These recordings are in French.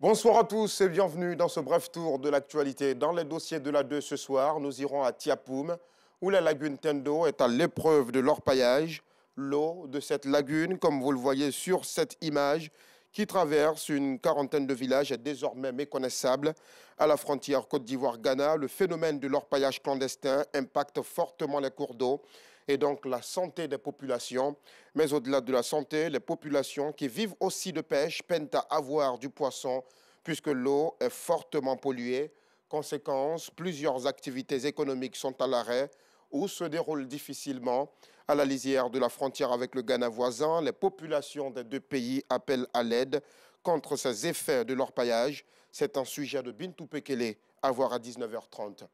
Bonsoir à tous et bienvenue dans ce bref tour de l'actualité. Dans les dossiers de la 2 ce soir, nous irons à Tiapoum, où la lagune Tendo est à l'épreuve de l'orpaillage. L'eau de cette lagune, comme vous le voyez sur cette image, qui traverse une quarantaine de villages, est désormais méconnaissable. À la frontière Côte d'Ivoire-Ghana, le phénomène de l'orpaillage clandestin impacte fortement les cours d'eau et donc la santé des populations. Mais au-delà de la santé, les populations qui vivent aussi de pêche peinent à avoir du poisson puisque l'eau est fortement polluée. Conséquence, plusieurs activités économiques sont à l'arrêt ou se déroulent difficilement. À la lisière de la frontière avec le Ghana voisin, les populations des deux pays appellent à l'aide contre ces effets de l'orpaillage. C'est un sujet de Bintou Pekele à voir à 19h30.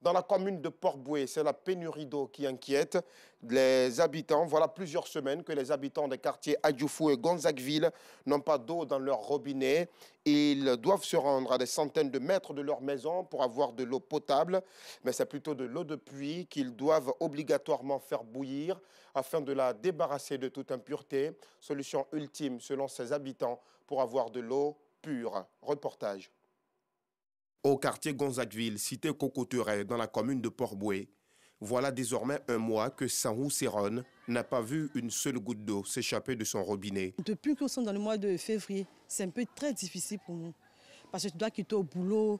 Dans la commune de Port-Boué, c'est la pénurie d'eau qui inquiète les habitants. Voilà plusieurs semaines que les habitants des quartiers Adjoufou et Gonzagueville n'ont pas d'eau dans leur robinet. Ils doivent se rendre à des centaines de mètres de leur maison pour avoir de l'eau potable. Mais c'est plutôt de l'eau de pluie qu'ils doivent obligatoirement faire bouillir afin de la débarrasser de toute impureté. Solution ultime selon ces habitants pour avoir de l'eau pure. Reportage. Au quartier Gonzagueville, cité Cocoteret, dans la commune de Port-Boué, voilà désormais un mois que Sanhou Séron n'a pas vu une seule goutte d'eau s'échapper de son robinet. Depuis que nous sommes dans le mois de février, c'est un peu très difficile pour nous. Parce que tu dois quitter au boulot,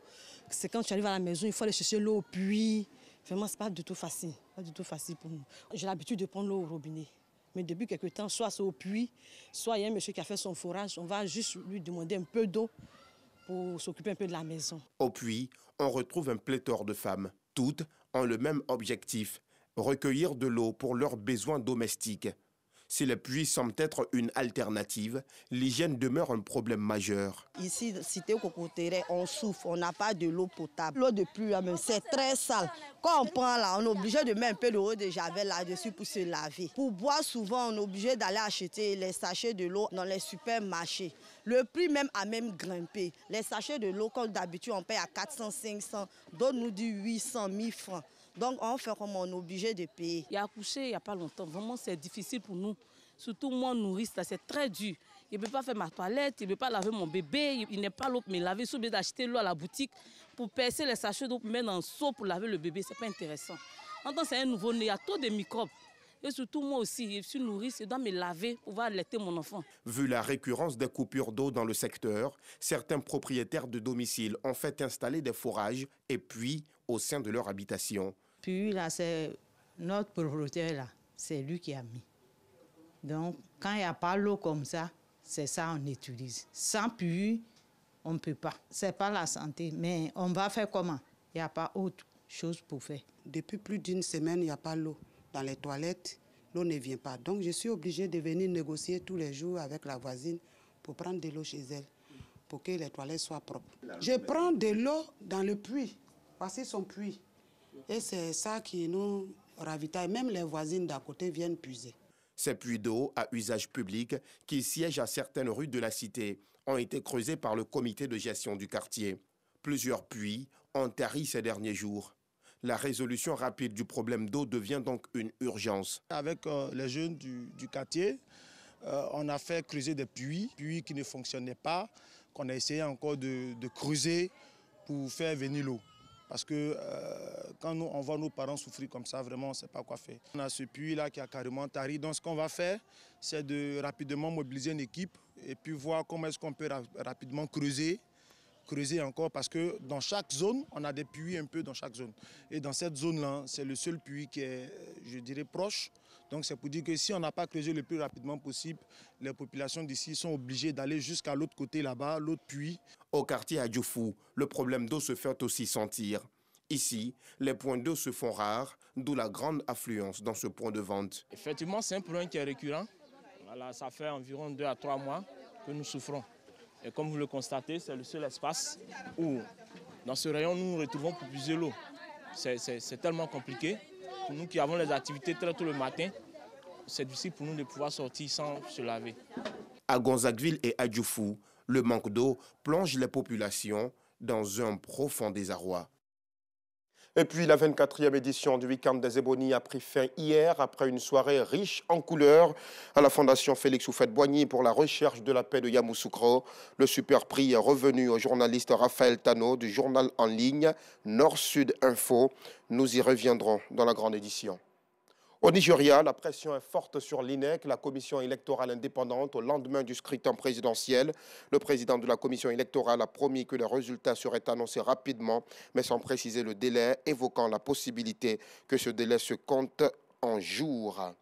c'est quand tu arrives à la maison, il faut aller chercher l'eau au puits. Vraiment, ce n'est pas du tout facile. Pas du tout facile pour nous. J'ai l'habitude de prendre l'eau au robinet. Mais depuis quelques temps, soit c'est au puits, soit il y a un monsieur qui a fait son forage, on va juste lui demander un peu d'eau pour s'occuper un peu de la maison. Au puits, on retrouve un pléthore de femmes. Toutes ont le même objectif, recueillir de l'eau pour leurs besoins domestiques. Si les puits semblent être une alternative, l'hygiène demeure un problème majeur. Ici, cité Cocoteret, on souffre, on n'a pas de l'eau potable. L'eau de pluie, c'est très sale. Quand on prend là, on est obligé de mettre un peu d'eau de javel là-dessus pour se laver. Pour boire, souvent, on est obligé d'aller acheter les sachets de l'eau dans les supermarchés. Le prix même a même grimpé. Les sachets de l'eau, comme d'habitude, on paye à 400, 500. D'autres nous disent 800, 1000 francs. Donc, on fait comme on est obligé de payer. Il a accouché il n'y a pas longtemps. Vraiment, c'est difficile pour nous. Surtout moi, nourrice, c'est très dur. Il ne peut pas faire ma toilette, il ne peut pas laver mon bébé, il n'est pas l'eau pour me laver. Je suis obligé d'acheter l'eau à la boutique pour percer les sachets d'eau pour mettre dans le seau pour laver le bébé. Ce n'est pas intéressant. En tant que c'est un nouveau-né, il y a trop de microbes. Et surtout, moi aussi, je suis nourrice, je dois me laver pour pouvoir allaiter mon enfant. Vu la récurrence des coupures d'eau dans le secteur, certains propriétaires de domicile ont fait installer des forages et puits au sein de leur habitation. Puis là, c'est notre propriétaire là, c'est lui qui a mis. Donc, quand il n'y a pas l'eau comme ça, c'est ça qu'on utilise. Sans puits, on ne peut pas. Ce n'est pas la santé, mais on va faire comment? Il n'y a pas autre chose pour faire. Depuis plus d'une semaine, il n'y a pas l'eau. Dans les toilettes, l'eau ne vient pas. Donc, je suis obligée de venir négocier tous les jours avec la voisine pour prendre de l'eau chez elle, pour que les toilettes soient propres. Je prends de l'eau dans le puits. Voici son puits. Et c'est ça qui nous ravitaille. Même les voisines d'à côté viennent puiser. Ces puits d'eau à usage public qui siègent à certaines rues de la cité ont été creusés par le comité de gestion du quartier. Plusieurs puits ont tari ces derniers jours. La résolution rapide du problème d'eau devient donc une urgence. Avec les jeunes du quartier, on a fait creuser des puits qui ne fonctionnaient pas, qu'on a essayé encore de creuser pour faire venir l'eau. Parce que quand on voit nos parents souffrir comme ça, vraiment, on ne sait pas quoi faire. On a ce puits-là qui a carrément tari. Donc, ce qu'on va faire, c'est de rapidement mobiliser une équipe et puis voir comment est-ce qu'on peut rapidement creuser encore. Parce que dans chaque zone, on a des puits un peu dans chaque zone. Et dans cette zone-là, c'est le seul puits qui est, je dirais, proche. Donc, c'est pour dire que si on n'a pas creusé le plus rapidement possible, les populations d'ici sont obligées d'aller jusqu'à l'autre côté là-bas, l'autre puits. Au quartier Adjoufou, le problème d'eau se fait aussi sentir. Ici, les points d'eau se font rares, d'où la grande affluence dans ce point de vente. Effectivement, c'est un problème qui est récurrent. Voilà, ça fait environ 2 à 3 mois que nous souffrons. Et comme vous le constatez, c'est le seul espace où, dans ce rayon, nous nous retrouvons pour puiser l'eau. C'est tellement compliqué. Pour nous qui avons les activités très tôt le matin, c'est difficile pour nous de pouvoir sortir sans se laver. À Gonzagueville et Adjoufou, le manque d'eau plonge les populations dans un profond désarroi. Et puis la 24e édition du Week-end des Ébonies a pris fin hier après une soirée riche en couleurs à la Fondation Félix Houphouët-Boigny pour la recherche de la paix de Yamoussoukro. Le super prix est revenu au journaliste Raphaël Tano du journal en ligne Nord-Sud Info. Nous y reviendrons dans la grande édition. Au Nigeria, la pression est forte sur l'INEC, la commission électorale indépendante, au lendemain du scrutin présidentiel. Le président de la commission électorale a promis que les résultats seraient annoncés rapidement, mais sans préciser le délai, évoquant la possibilité que ce délai se compte en jours.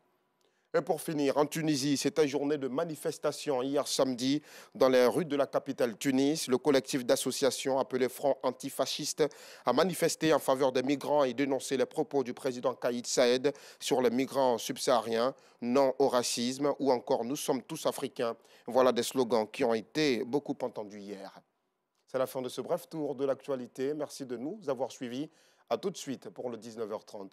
Et pour finir, en Tunisie, c'était journée de manifestation hier samedi dans les rues de la capitale Tunis. Le collectif d'associations appelé Front antifasciste a manifesté en faveur des migrants et dénoncé les propos du président Kais Saied sur les migrants subsahariens, non au racisme ou encore nous sommes tous africains. Voilà des slogans qui ont été beaucoup entendus hier. C'est la fin de ce bref tour de l'actualité. Merci de nous avoir suivis. À tout de suite pour le 19h30.